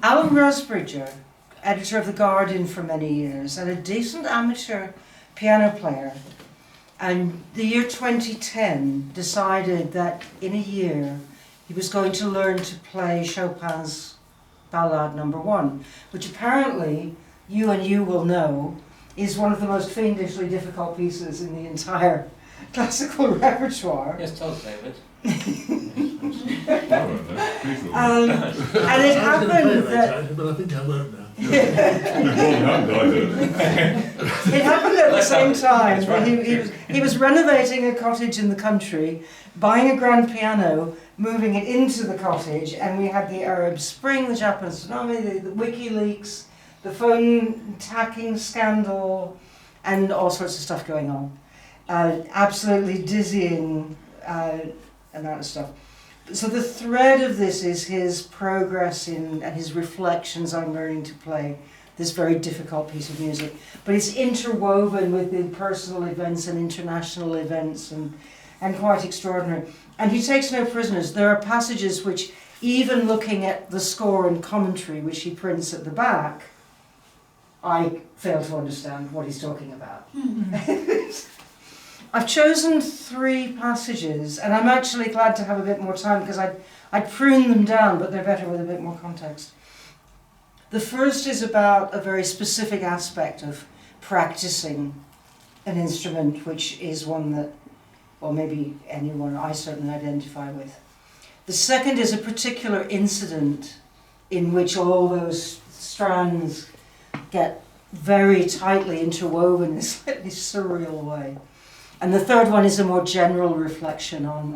Alan Rusbridger, editor of The Guardian for many years, and a decent amateur piano player, and the year 2010 decided that in a year he was going to learn to play Chopin's Ballade No. 1, which apparently you will know is one of the most fiendishly difficult pieces in the entire classical repertoire. Yes, tell us, David. And it happened that... But I think I won't now. It happened at the same time. He was renovating a cottage in the country, buying a grand piano, moving it into the cottage, and we had the Arab Spring, the Japanese tsunami, the WikiLeaks, the phone hacking scandal, and all sorts of stuff going on. Absolutely dizzying amount of stuff. So the thread of this is his progress and his reflections on learning to play this very difficult piece of music. But it's interwoven with the personal events and international events and quite extraordinary. And he takes no prisoners. There are passages which, even looking at the score and commentary which he prints at the back, I fail to understand what he's talking about. I've chosen 3 passages, and I'm actually glad to have a bit more time because I'd prune them down, but they're better with a bit more context. The first is about a very specific aspect of practicing an instrument, which is one that, well, maybe anyone, I certainly identify with. The second is a particular incident in which all those strands get very tightly interwoven in a slightly surreal way. And the third one is a more general reflection on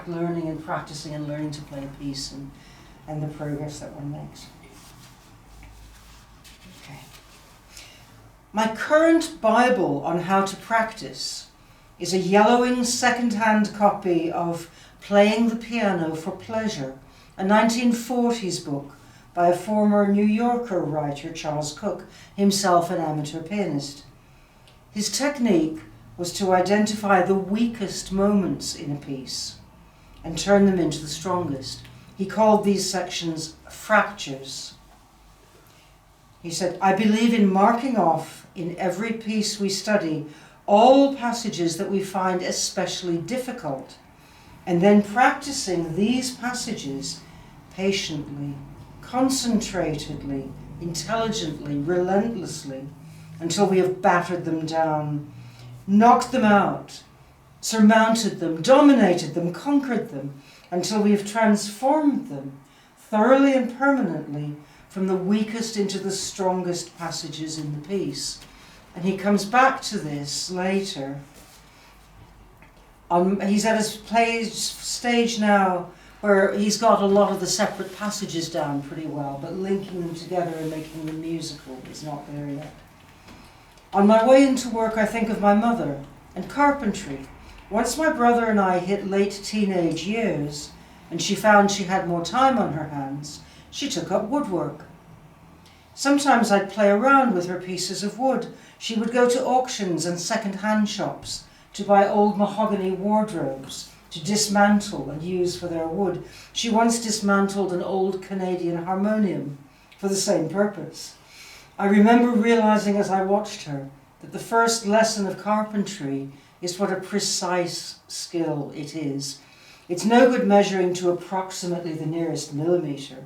learning and practicing and learning to play a piece and the progress that one makes. Okay. My current Bible on how to practice is a yellowing second-hand copy of Playing the Piano for Pleasure, a 1940s book by a former New Yorker writer, Charles Cook, himself an amateur pianist. His technique was to identify the weakest moments in a piece and turn them into the strongest. He called these sections fractures. He said, "I believe in marking off in every piece we study all passages that we find especially difficult, and then practicing these passages patiently, concentratedly, intelligently, relentlessly, until we have battered them down, knocked them out, surmounted them, dominated them, conquered them, until we have transformed them thoroughly and permanently from the weakest into the strongest passages in the piece." And he comes back to this later. He's at a stage now where he's got a lot of the separate passages down pretty well, but linking them together and making them musical is not there yet. On my way into work, I think of my mother and carpentry. Once my brother and I hit late teenage years, and she found she had more time on her hands, she took up woodwork. Sometimes I'd play around with her pieces of wood. She would go to auctions and second-hand shops to buy old mahogany wardrobes to dismantle and use for their wood. She once dismantled an old Canadian harmonium for the same purpose. I remember realizing as I watched her that the first lesson of carpentry is what a precise skill it is. It's no good measuring to approximately the nearest millimetre.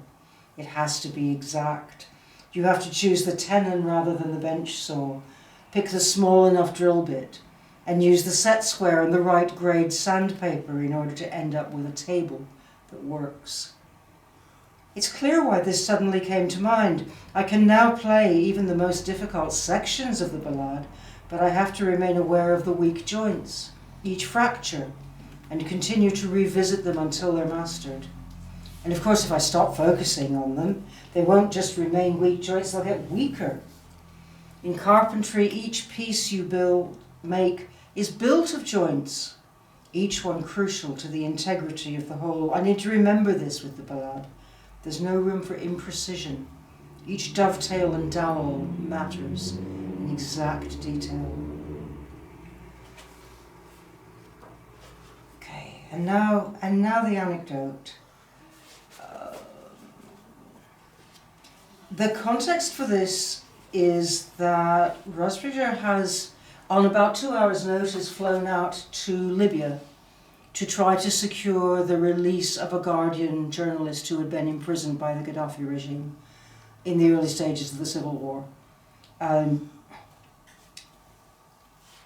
It has to be exact. You have to choose the tenon rather than the bench saw, pick the small enough drill bit, and use the set square and the right grade sandpaper in order to end up with a table that works. It's clear why this suddenly came to mind. I can now play even the most difficult sections of the ballade, but I have to remain aware of the weak joints, each fracture, and continue to revisit them until they're mastered. And of course, if I stop focusing on them, they won't just remain weak joints, they'll get weaker. In carpentry, each piece you make is built of joints, each one crucial to the integrity of the whole. I need to remember this with the ballade. There's no room for imprecision. Each dovetail and dowel matters in exact detail. Okay, and now the anecdote. The context for this is that Rusbridger has, on about 2 hours' notice, flown out to Libya to try to secure the release of a Guardian journalist who had been imprisoned by the Gaddafi regime in the early stages of the civil war.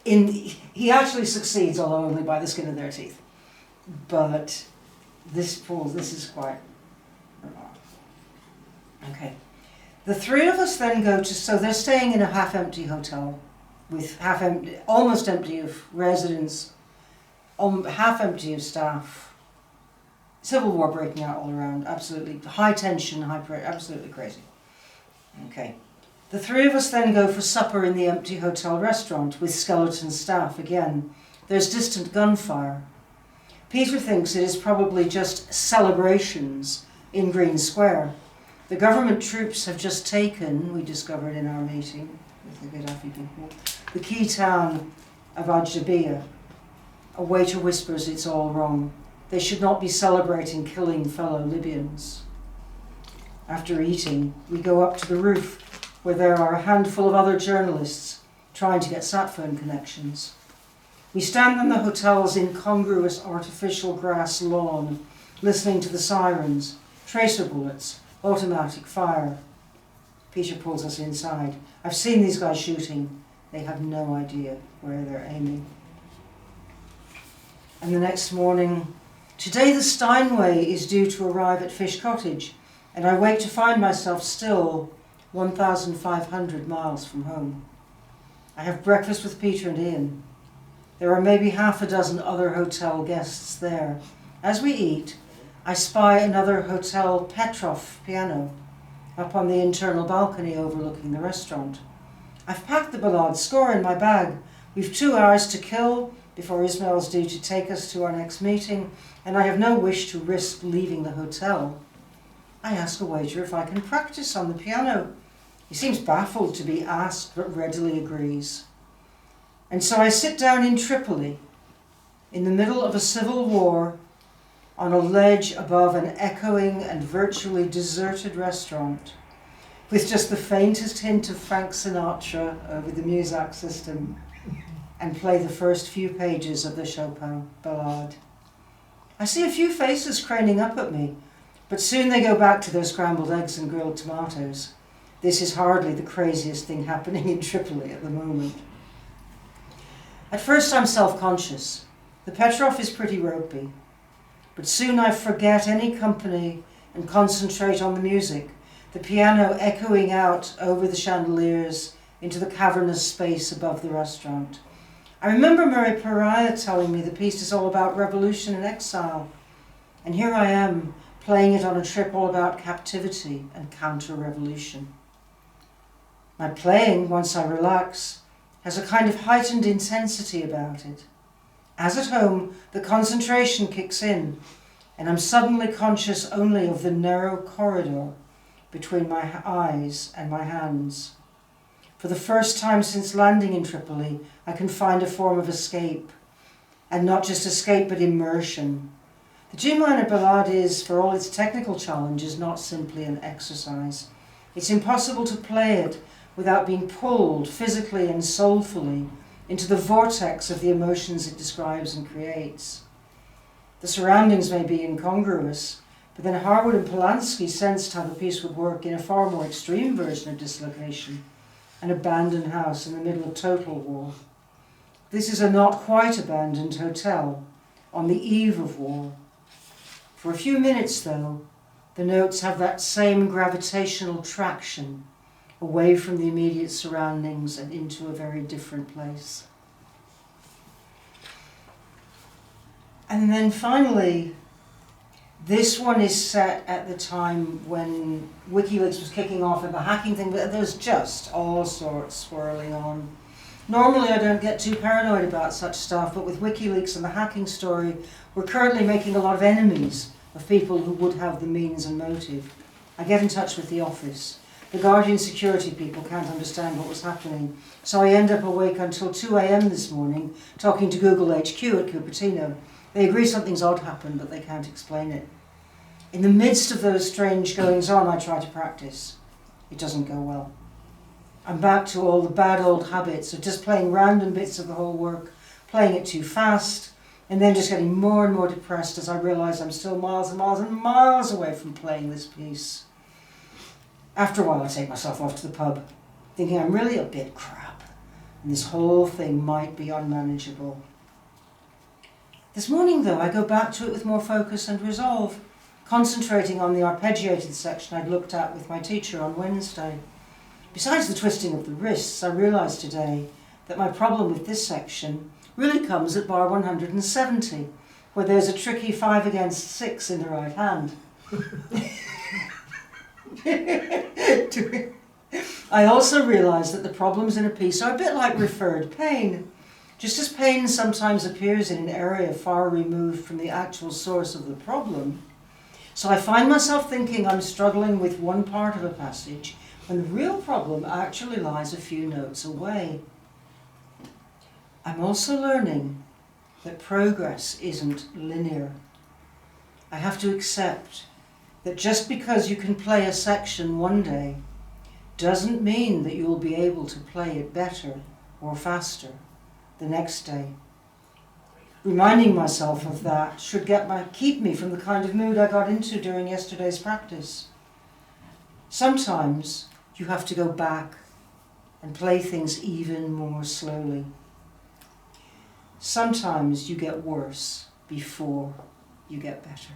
He actually succeeds, although only by the skin of their teeth. But this is quite okay. The three of us then go to, so they're staying in a half-empty hotel with almost empty of residents, half empty of staff. Civil war breaking out all around, absolutely high tension, absolutely crazy. Okay. The three of us then go for supper in the empty hotel restaurant with skeleton staff again. There's distant gunfire. Peter thinks it is probably just celebrations in Green Square. The government troops have just taken, we discovered in our meeting with the Gaddafi people, the key town of Ajdabiya. A waiter whispers it's all wrong. They should not be celebrating killing fellow Libyans. After eating, we go up to the roof where there are a handful of other journalists trying to get sat phone connections. We stand on the hotel's incongruous artificial grass lawn, listening to the sirens, tracer bullets, automatic fire. Peter pulls us inside. I've seen these guys shooting. They have no idea where they're aiming. And the next morning, today the Steinway is due to arrive at Fish Cottage, and I wake to find myself still 1,500 miles from home. I have breakfast with Peter and Ian. There are maybe half a dozen other hotel guests there. As we eat, I spy another Hotel Petrov piano up on the internal balcony overlooking the restaurant. I've packed the Ballade score in my bag. We've 2 hours to kill before Ismail's due to take us to our next meeting, and I have no wish to risk leaving the hotel. I ask a waiter if I can practice on the piano. He seems baffled to be asked, but readily agrees. And so I sit down in Tripoli, in the middle of a civil war, on a ledge above an echoing and virtually deserted restaurant, with just the faintest hint of Frank Sinatra over the Muzak system, and play the first few pages of the Chopin Ballade. I see a few faces craning up at me, but soon they go back to their scrambled eggs and grilled tomatoes. This is hardly the craziest thing happening in Tripoli at the moment. At first I'm self-conscious. The Petrov is pretty ropey, but soon I forget any company and concentrate on the music, the piano echoing out over the chandeliers into the cavernous space above the restaurant. I remember Murray Pariah telling me the piece is all about revolution and exile, and here I am playing it on a trip all about captivity and counter-revolution. My playing, once I relax, has a kind of heightened intensity about it. As at home, the concentration kicks in, and I'm suddenly conscious only of the narrow corridor between my eyes and my hands. For the first time since landing in Tripoli, I can find a form of escape, and not just escape but immersion. The G minor ballade is, for all its technical challenges, not simply an exercise. It's impossible to play it without being pulled physically and soulfully into the vortex of the emotions it describes and creates. The surroundings may be incongruous, but then Harwood and Polanski sensed how the piece would work in a far more extreme version of Dislocation, an abandoned house in the middle of total war. This is a not quite abandoned hotel on the eve of war. For a few minutes, though, the notes have that same gravitational traction away from the immediate surroundings and into a very different place. And then finally, this one is set at the time when WikiLeaks was kicking off and the hacking thing, but there's just all sorts swirling on. Normally I don't get too paranoid about such stuff, but with WikiLeaks and the hacking story, we're currently making a lot of enemies of people who would have the means and motive. I get in touch with the office. The Guardian security people can't understand what was happening, so I end up awake until 2 a.m. this morning talking to Google HQ at Cupertino. They agree something's odd happened, but they can't explain it. In the midst of those strange goings-on, I try to practice. it doesn't go well. I'm back to all the bad old habits of just playing random bits of the whole work, playing it too fast, and then just getting more and more depressed as I realise I'm still miles and miles and miles away from playing this piece. After a while, I take myself off to the pub, thinking I'm really a bit crap, and this whole thing might be unmanageable. This morning, though, I go back to it with more focus and resolve, concentrating on the arpeggiated section I'd looked at with my teacher on Wednesday. Besides the twisting of the wrists, I realise today that my problem with this section really comes at bar 170, where there's a tricky 5 against 6 in the right hand. I also realise that the problems in a piece are a bit like referred pain. Just as pain sometimes appears in an area far removed from the actual source of the problem, so I find myself thinking I'm struggling with one part of a passage when the real problem actually lies a few notes away. I'm also learning that progress isn't linear. I have to accept that just because you can play a section one day doesn't mean that you will be able to play it better or faster the next day. Reminding myself of that should keep me from the kind of mood I got into during yesterday's practice. Sometimes you have to go back and play things even more slowly. Sometimes you get worse before you get better.